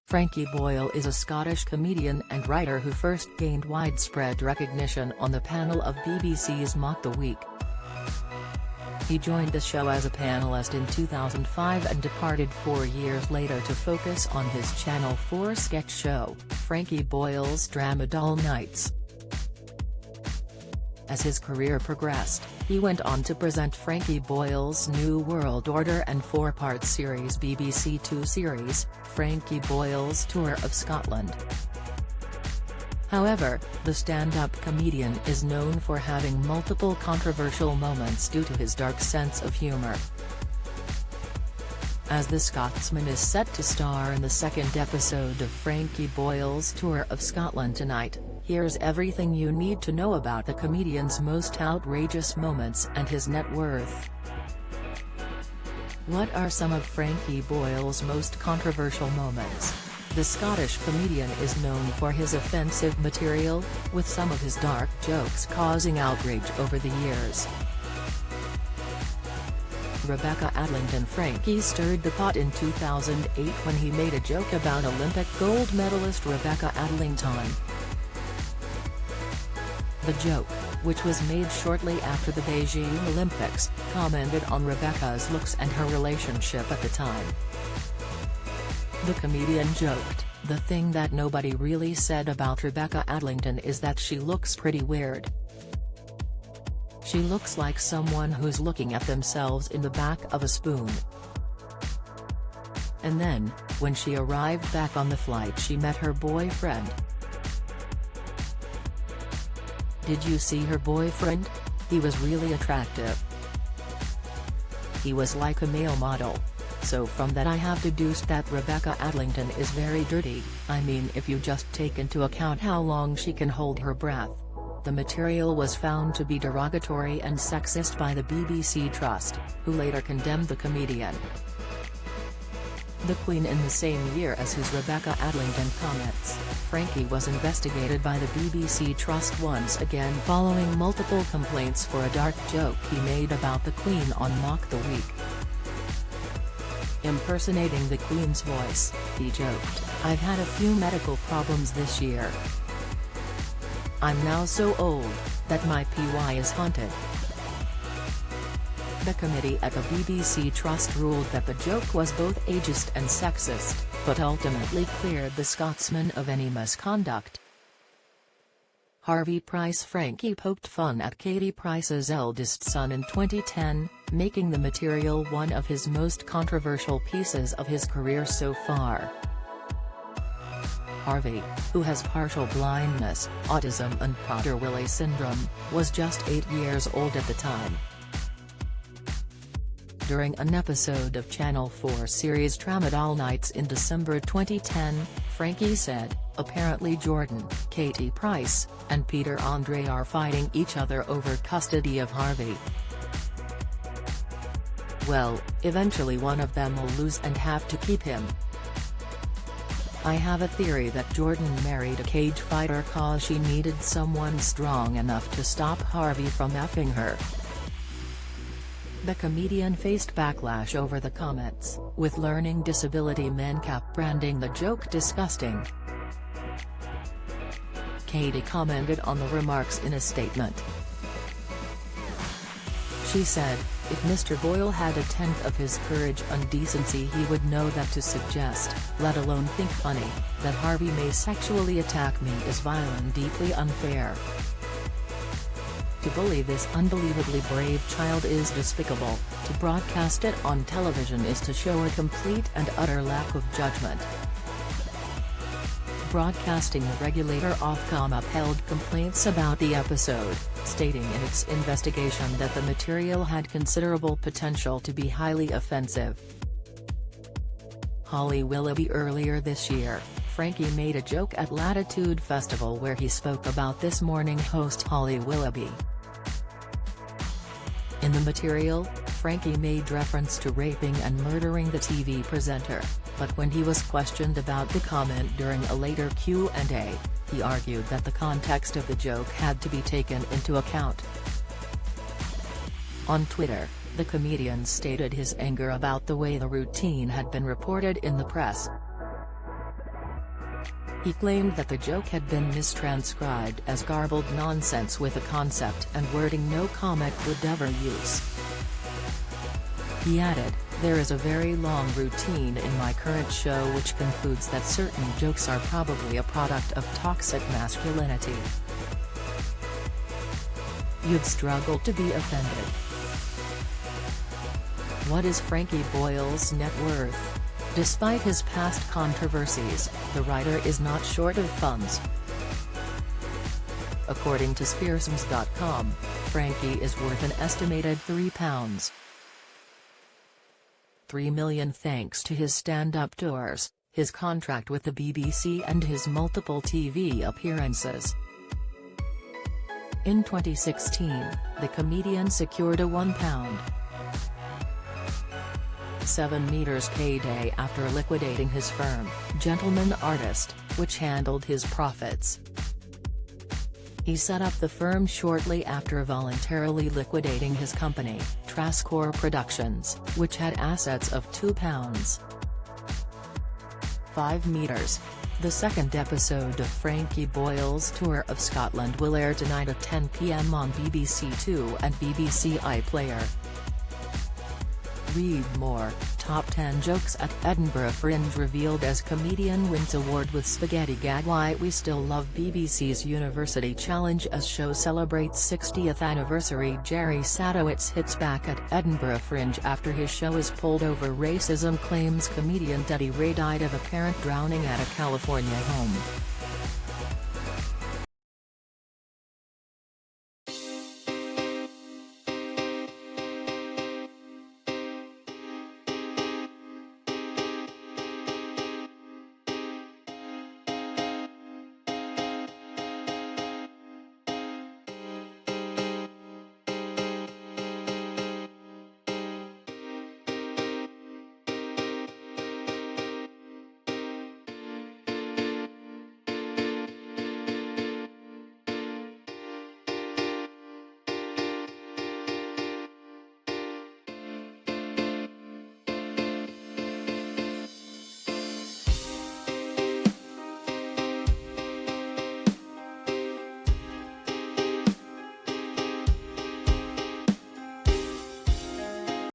Frankie Boyle is a Scottish comedian and writer who first gained widespread recognition on the panel of BBC's Mock the Week. He joined the show as a panellist in 2005 and departed 4 years later to focus on his Channel 4 sketch show, Frankie Boyle's Drama-Doll Nights. As his career progressed, he went on to present Frankie Boyle's New World Order and 4-part series BBC Two series, Frankie Boyle's Tour of Scotland. However, the stand-up comedian is known for having multiple controversial moments due to his dark sense of humour. As the Scotsman is set to star in the second episode of Frankie Boyle's Tour of Scotland tonight, here's everything you need to know about the comedian's most outrageous moments and his net worth. What are some of Frankie Boyle's most controversial moments? The Scottish comedian is known for his offensive material, with some of his dark jokes causing outrage over the years. Rebecca Adlington. Frankie stirred the pot in 2008 when he made a joke about Olympic gold medalist Rebecca Adlington. The joke, which was made shortly after the Beijing Olympics, commented on Rebecca's looks and her relationship at the time. The comedian joked, "The thing that nobody really said about Rebecca Adlington is that she looks pretty weird. She looks like someone who's looking at themselves in the back of a spoon." And then, when she arrived back on the flight, she met her boyfriend. "Did you see her boyfriend? He was really attractive. He was like a male model. So from that I have deduced that Rebecca Adlington is very dirty. I mean, if you just take into account how long she can hold her breath." The material was found to be derogatory and sexist by the BBC Trust, who later condemned the comedian. The Queen. In the same year as his Rebecca Adlington comments, Frankie was investigated by the BBC Trust once again following multiple complaints for a dark joke he made about the Queen on Mock the Week. Impersonating the Queen's voice, he joked, "I've had a few medical problems this year. I'm now so old that my PY is haunted." The committee at the BBC Trust ruled that the joke was both ageist and sexist, but ultimately cleared the Scotsman of any misconduct. Harvey Price. Frankie poked fun at Katie Price's eldest son in 2010, making the material one of his most controversial pieces of his career so far. Harvey, who has partial blindness, autism and Prader-Willi syndrome, was just 8 years old at the time. During an episode of Channel 4 series Drama-Doll Nights in December 2010, Frankie said, "Apparently Jordan, Katie Price, and Peter Andre are fighting each other over custody of Harvey. Well, eventually one of them will lose and have to keep him. I have a theory that Jordan married a cage fighter cause she needed someone strong enough to stop Harvey from effing her." The comedian faced backlash over the comments, with learning disability men branding the joke disgusting. Katie commented on the remarks in a statement. She said, "If Mr. Boyle had a tenth of his courage and decency, he would know that to suggest, let alone think funny, that Harvey may sexually attack me is vile and deeply unfair. To bully this unbelievably brave child is despicable. To broadcast it on television is to show a complete and utter lack of judgment." Broadcasting Regulator Ofcom upheld complaints about the episode, stating in its investigation that the material had considerable potential to be highly offensive. Holly Willoughby. Earlier this year, Frankie made a joke at Latitude Festival where he spoke about This Morning host Holly Willoughby. In the material, Frankie made reference to raping and murdering the TV presenter, but when he was questioned about the comment during a later Q&A, he argued that the context of the joke had to be taken into account. On Twitter, the comedian stated his anger about the way the routine had been reported in the press. He claimed that the joke had been mistranscribed as garbled nonsense with a concept and wording no comic would ever use. He added, "There is a very long routine in my current show which concludes that certain jokes are probably a product of toxic masculinity. You'd struggle to be offended." What is Frankie Boyle's net worth? Despite his past controversies, the writer is not short of funds. According to Spearsums.com, Frankie is worth an estimated £3 million thanks to his stand-up tours, his contract with the BBC and his multiple TV appearances. In 2016, the comedian secured a £1.7 payday after liquidating his firm, Gentleman Artist, which handled his profits. He set up the firm shortly after voluntarily liquidating his company, Trascore Productions, which had assets of £2.5. The second episode of Frankie Boyle's Tour of Scotland will air tonight at 10 p.m. on BBC Two and BBC iPlayer. Read more: Top 10 Jokes at Edinburgh Fringe revealed as comedian wins award with spaghetti gag. Why we still love BBC's University Challenge as show celebrates 60th anniversary. Jerry Sadowitz hits back at Edinburgh Fringe after his show is pulled over racism. Claims comedian Teddy Ray died of apparent drowning at a California home.